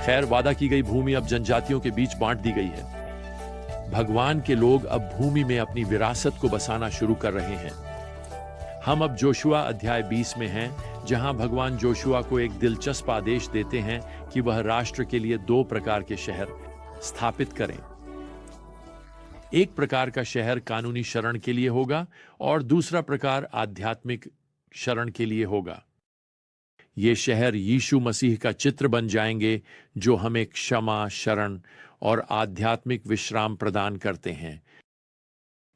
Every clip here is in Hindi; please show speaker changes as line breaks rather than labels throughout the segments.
खैर, वादा की गई भूमि अब जनजातियों के बीच बांट दी गई है। भगवान के लोग अब भूमि में अपनी विरासत को बसाना शुरू कर रहे हैं। हम अब जोशुआ अध्याय 20 में हैं, जहां भगवान जोशुआ को एक दिलचस्प आदेश देते हैं कि वह राष्ट्र के लिए 2 प्रकार के शहर स्थापित करें। एक प्रकार का शहर कानूनी शरण के लिए होगा और दूसरा प्रकार आध्यात्मिक शरण के लिए होगा। ये शहर यीशु मसीह का चित्र बन जाएंगे, जो हमें क्षमा, शरण और आध्यात्मिक विश्राम प्रदान करते हैं।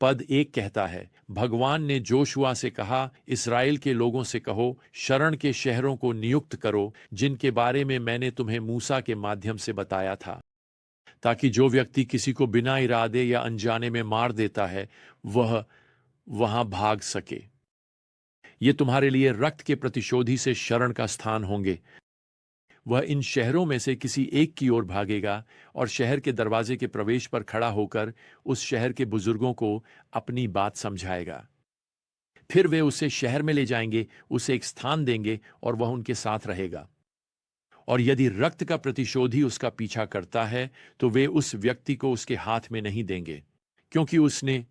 पद 1 कहता है, भगवान ने जोशुआ से कहा, इस्राएल के लोगों से कहो, शरण के शहरों को नियुक्त करो, जिनके बारे में मैंने तुम्हें मूसा के माध्यम से बताया था, ताकि जो व्यक्ति किसी को बिना इरादे या अनजाने में मार देता है, वह वहां भाग सके। ये तुम्हारे लिए रक्त के प्रतिशोधी से शरण का स्थान होंगे। वह इन शहरों में से किसी एक की ओर भागेगा और शहर के दरवाजे के प्रवेश पर खड़ा होकर उस शहर के बुजुर्गों को अपनी बात समझाएगा। फिर वे उसे शहर में ले जाएंगे, उसे एक स्थान देंगे और वह उनके साथ रहेगा। और यदि रक्त का प्रतिशोधी उसका पीछा करता है, तो वे उस व्यक्ति को उसके हाथ में नहीं देंगे, क्योंकि उसने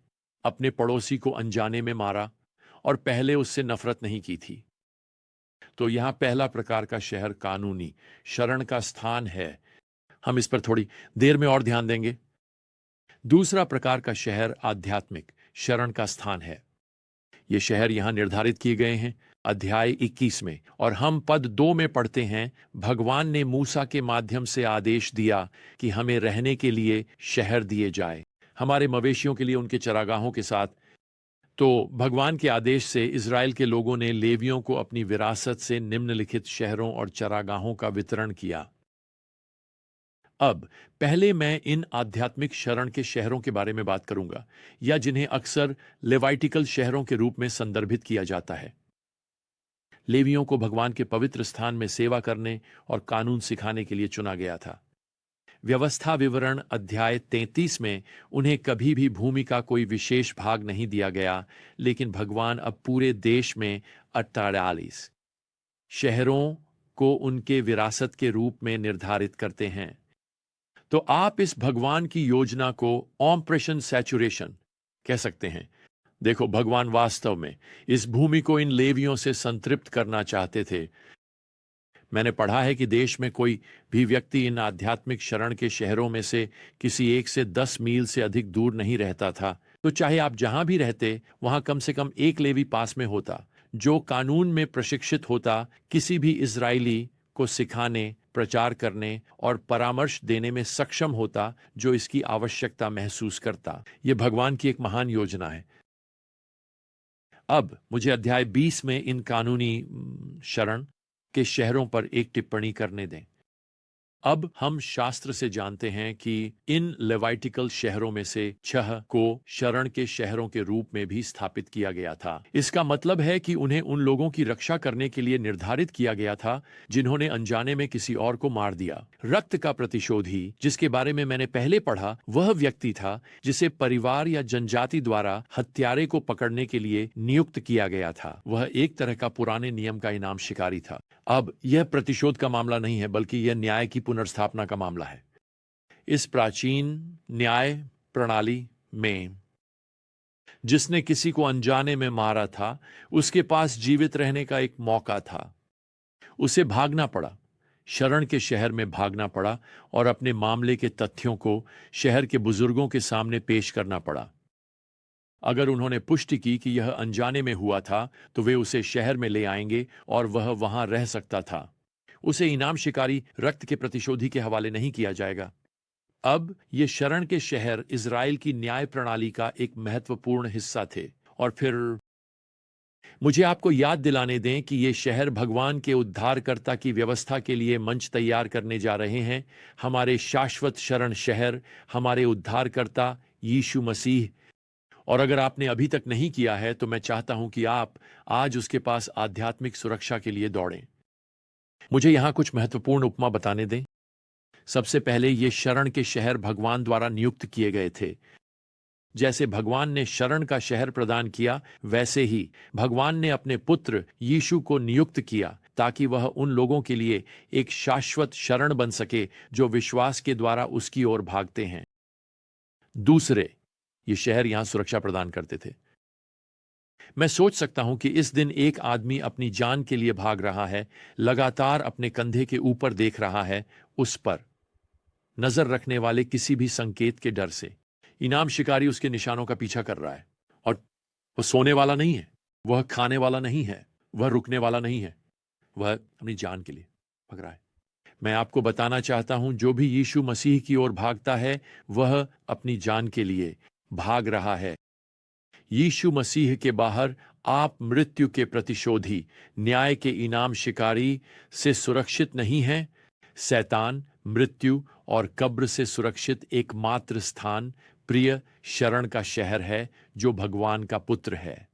अपने पड़ोसी को अनजाने में मारा और पहले उससे नफरत नहीं की थी। तो यहां पहला प्रकार का शहर कानूनी शरण का स्थान है। हम इस पर थोड़ी देर में और ध्यान देंगे। दूसरा प्रकार का शहर आध्यात्मिक शरण का स्थान है। ये शहर यहां निर्धारित किए गए हैं अध्याय 21 में, और हम पद 2 में पढ़ते हैं, भगवान ने मूसा के माध्यम से आदेश दिया कि हमें रहने के लिए शहर दिए जाए, हमारे मवेशियों के लिए उनके चरागाहों के साथ। तो भगवान के आदेश से इज़राइल के लोगों ने लेवियों को अपनी विरासत से निम्नलिखित शहरों और चरागाहों का वितरण किया। अब पहले मैं इन आध्यात्मिक शरण के शहरों के बारे में बात करूंगा, या जिन्हें अक्सर लेवाइटिकल शहरों के रूप में संदर्भित किया जाता है। लेवियों को भगवान के पवित्र स्थान में सेवा करने और कानून सिखाने के लिए चुना गया था। व्यवस्था विवरण अध्याय 33 में उन्हें कभी भी भूमि का कोई विशेष भाग नहीं दिया गया, लेकिन भगवान अब पूरे देश में 48 शहरों को उनके विरासत के रूप में निर्धारित करते हैं। तो आप इस भगवान की योजना को ऑपरेशन सैचुरेशन कह सकते हैं। देखो, भगवान वास्तव में इस भूमि को इन लेवियों से संतृप्त करना चाहते थे। मैंने पढ़ा है कि देश में कोई भी व्यक्ति इन आध्यात्मिक शरण के शहरों में से किसी एक से 10 मील से अधिक दूर नहीं रहता था। तो चाहे आप जहां भी रहते, वहां कम से कम एक लेवी पास में होता, जो कानून में प्रशिक्षित होता, किसी भी इजरायली को सिखाने, प्रचार करने और परामर्श देने में सक्षम होता, जो इसकी आवश्यकता महसूस करता। यह भगवान की एक महान योजना है। अब मुझे अध्याय 20 में इन कानूनी शरण के शहरों पर एक टिप्पणी करने दें। अब हम शास्त्र से जानते हैं कि इन लेवाइटिकल शहरों में से 6 को शरण के शहरों के रूप में भी स्थापित किया गया था। इसका मतलब है कि उन्हें उन लोगों की रक्षा करने के लिए निर्धारित किया गया था जिन्होंने अनजाने में किसी और को मार दिया। रक्त का प्रतिशोधी, जिसके बारे में मैंने पहले पढ़ा, वह व्यक्ति था जिसे परिवार या जनजाति द्वारा हत्यारे को पकड़ने के लिए नियुक्त किया गया था। वह एक तरह का पुराने नियम का इनाम शिकारी था। अब यह प्रतिशोध का मामला नहीं है, बल्कि यह न्याय की पुनर्स्थापना का मामला है। इस प्राचीन न्याय प्रणाली में जिसने किसी को अनजाने में मारा था, उसके पास जीवित रहने का एक मौका था। उसे भागना पड़ा, शरण के शहर में भागना पड़ा और अपने मामले के तथ्यों को शहर के बुजुर्गों के सामने पेश करना पड़ा। अगर उन्होंने पुष्टि की कि यह अनजाने में हुआ था, तो वे उसे शहर में ले आएंगे और वह वहां रह सकता था। उसे इनाम शिकारी रक्त के प्रतिशोधी के हवाले नहीं किया जाएगा। अब ये शरण के शहर इजराइल की न्याय प्रणाली का एक महत्वपूर्ण हिस्सा थे। और फिर मुझे आपको याद दिलाने दें कि ये शहर भगवान के उद्धारकर्ता की व्यवस्था के लिए मंच तैयार करने जा रहे हैं। हमारे शाश्वत शरण शहर, हमारे उद्धारकर्ता यीशु मसीह। और अगर आपने अभी तक नहीं किया है, तो मैं चाहता हूं कि आप आज उसके पास आध्यात्मिक सुरक्षा के लिए दौड़ें। मुझे यहां कुछ महत्वपूर्ण उपमा बताने दें। सबसे पहले ये शरण के शहर भगवान द्वारा नियुक्त किए गए थे। जैसे भगवान ने शरण का शहर प्रदान किया, वैसे ही भगवान ने अपने पुत्र यीशु को नियुक्त किया ताकि वह उन लोगों के लिए एक शाश्वत शरण बन सके जो विश्वास के द्वारा उसकी ओर भागते हैं। दूसरे, ये शहर यहां सुरक्षा प्रदान करते थे। मैं सोच सकता हूं कि इस दिन एक आदमी अपनी जान के लिए भाग रहा है, लगातार अपने कंधे के ऊपर देख रहा है, उस पर नजर रखने वाले किसी भी संकेत के डर से। इनाम शिकारी उसके निशानों का पीछा कर रहा है, और वह सोने वाला नहीं है, वह खाने वाला नहीं है, वह रुकने वाला नहीं है, वह अपनी जान के लिए भाग रहा है। मैं आपको बताना चाहता हूं, जो भी यीशु मसीह की ओर भागता है वह अपनी जान के लिए भाग रहा है। यीशु मसीह के बाहर आप मृत्यु के प्रतिशोधी, न्याय के इनाम शिकारी से सुरक्षित नहीं हैं। शैतान, मृत्यु और कब्र से सुरक्षित एकमात्र स्थान प्रिय शरण का शहर है जो भगवान का पुत्र है।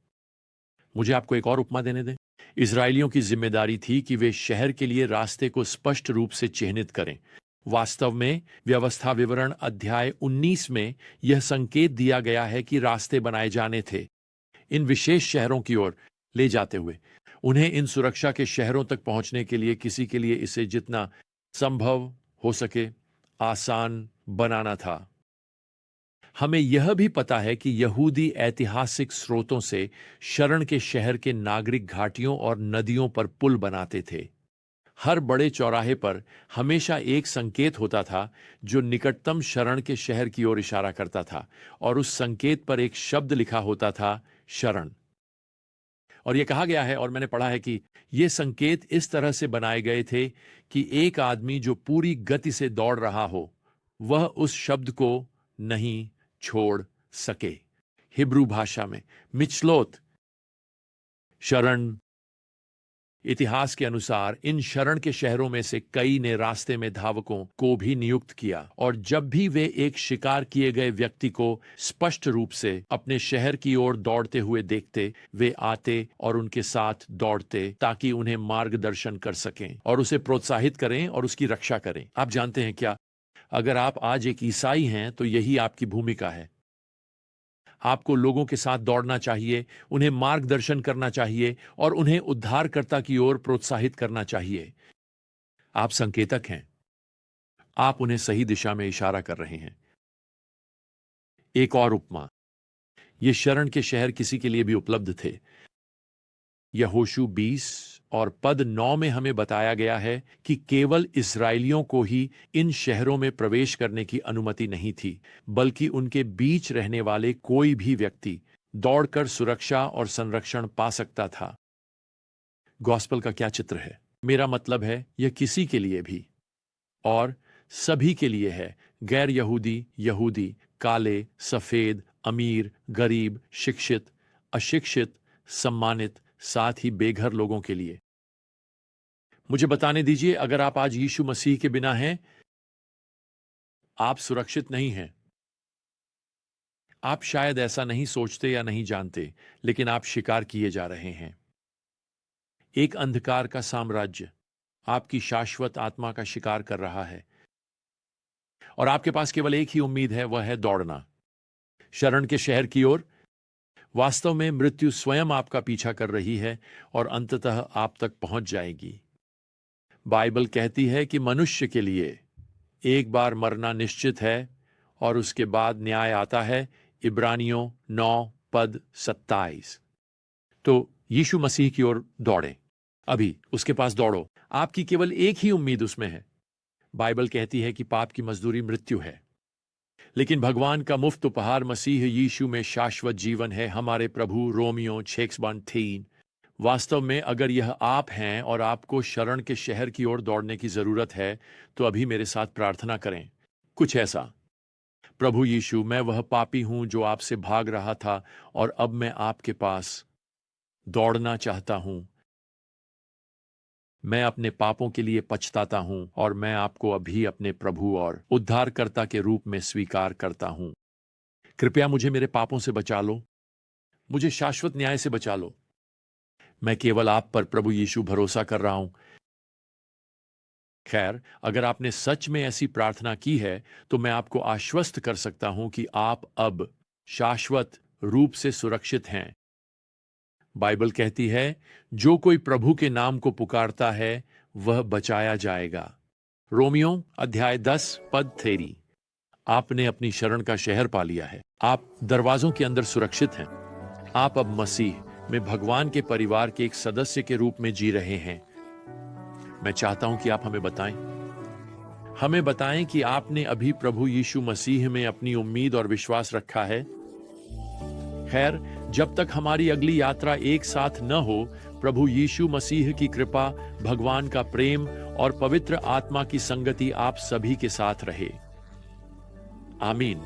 मुझे आपको एक और उपमा देने दें। इजरायलियों की जिम्मेदारी थी कि वे शहर के लिए रास्ते को स्पष्ट रूप से चिह्नित करें। वास्तव में व्यवस्था विवरण अध्याय 19 में यह संकेत दिया गया है कि रास्ते बनाए जाने थे इन विशेष शहरों की ओर ले जाते हुए। उन्हें इन सुरक्षा के शहरों तक पहुंचने के लिए किसी के लिए इसे जितना संभव हो सके आसान बनाना था। हमें यह भी पता है कि यहूदी ऐतिहासिक स्रोतों से शरण के शहर के नागरिक घाटियों और नदियों पर पुल बनाते थे। हर बड़े चौराहे पर हमेशा एक संकेत होता था जो निकटतम शरण के शहर की ओर इशारा करता था, और उस संकेत पर एक शब्द लिखा होता था, शरण। और यह कहा गया है, और मैंने पढ़ा है कि ये संकेत इस तरह से बनाए गए थे कि एक आदमी जो पूरी गति से दौड़ रहा हो वह उस शब्द को नहीं छोड़ सके। हिब्रू भाषा में मिचलोत शरण। इतिहास के अनुसार इन शरण के शहरों में से कई ने रास्ते में धावकों को भी नियुक्त किया, और जब भी वे एक शिकार किए गए व्यक्ति को स्पष्ट रूप से अपने शहर की ओर दौड़ते हुए देखते, वे आते और उनके साथ दौड़ते ताकि उन्हें मार्गदर्शन कर सकें और उसे प्रोत्साहित करें और उसकी रक्षा करें। आप जानते हैं क्या, अगर आप आज एक ईसाई हैं तो यही आपकी भूमिका है। आपको लोगों के साथ दौड़ना चाहिए, उन्हें मार्गदर्शन करना चाहिए और उन्हें उद्धारकर्ता की ओर प्रोत्साहित करना चाहिए। आप संकेतक हैं, आप उन्हें सही दिशा में इशारा कर रहे हैं। एक और उपमा, ये शरण के शहर किसी के लिए भी उपलब्ध थे। यहोशू 20 और पद 9 में हमें बताया गया है कि केवल इस्राएलियों को ही इन शहरों में प्रवेश करने की अनुमति नहीं थी, बल्कि उनके बीच रहने वाले कोई भी व्यक्ति दौड़कर सुरक्षा और संरक्षण पा सकता था। गॉस्पेल का क्या चित्र है? मेरा मतलब है, यह किसी के लिए भी और सभी के लिए है, गैर यहूदी, यहूदी, काले, सफेद, अमीर, गरीब, शिक्षित, अशिक्षित, सम्मानित, साथ ही बेघर लोगों के लिए। मुझे बताने दीजिए, अगर आप आज यीशु मसीह के बिना हैं, आप सुरक्षित नहीं हैं। आप शायद ऐसा नहीं सोचते या नहीं जानते, लेकिन आप शिकार किए जा रहे हैं। एक अंधकार का साम्राज्य आपकी शाश्वत आत्मा का शिकार कर रहा है, और आपके पास केवल एक ही उम्मीद है, वह है दौड़ना शरण के शहर की ओर। वास्तव में मृत्यु स्वयं आपका पीछा कर रही है और अंततः आप तक पहुंच जाएगी। बाइबल कहती है कि मनुष्य के लिए एक बार मरना निश्चित है और उसके बाद न्याय आता है। इब्रानियों 9 पद 27। तो यीशु मसीह की ओर दौड़ें, अभी उसके पास दौड़ो। आपकी केवल एक ही उम्मीद उसमें है। बाइबल कहती है कि पाप की मजदूरी मृत्यु है, लेकिन भगवान का मुफ्त उपहार मसीह यीशु में शाश्वत जीवन है, हमारे प्रभु। रोमियो 6:3। वास्तव में अगर यह आप हैं और आपको शरण के शहर की ओर दौड़ने की जरूरत है, तो अभी मेरे साथ प्रार्थना करें कुछ ऐसा। प्रभु यीशु, मैं वह पापी हूं जो आपसे भाग रहा था, और अब मैं आपके पास दौड़ना चाहता हूं। मैं अपने पापों के लिए पछताता हूं और मैं आपको अभी अपने प्रभु और उद्धारकर्ता के रूप में स्वीकार करता हूं। कृपया मुझे मेरे पापों से बचा लो, मुझे शाश्वत न्याय से बचा लो। मैं केवल आप पर प्रभु यीशु भरोसा कर रहा हूं। खैर, अगर आपने सच में ऐसी प्रार्थना की है, तो मैं आपको आश्वस्त कर सकता हूं कि आप अब शाश्वत रूप से सुरक्षित हैं। बाइबल कहती है, जो कोई प्रभु के नाम को पुकारता है वह बचाया जाएगा। रोमियो अध्याय 10 पद 13। आपने अपनी शरण का शहर पा लिया है। आप दरवाजों के अंदर सुरक्षित हैं। आप अब मसीह में भगवान के परिवार के एक सदस्य के रूप में जी रहे हैं। मैं चाहता हूं कि आप हमें बताएं कि आपने अभी प्रभु यीशु मसीह में अपनी उम्मीद और विश्वास रखा है। खैर, जब तक हमारी अगली यात्रा एक साथ न हो, प्रभु यीशु मसीह की कृपा, भगवान का प्रेम और पवित्र आत्मा की संगति आप सभी के साथ रहे। आमीन।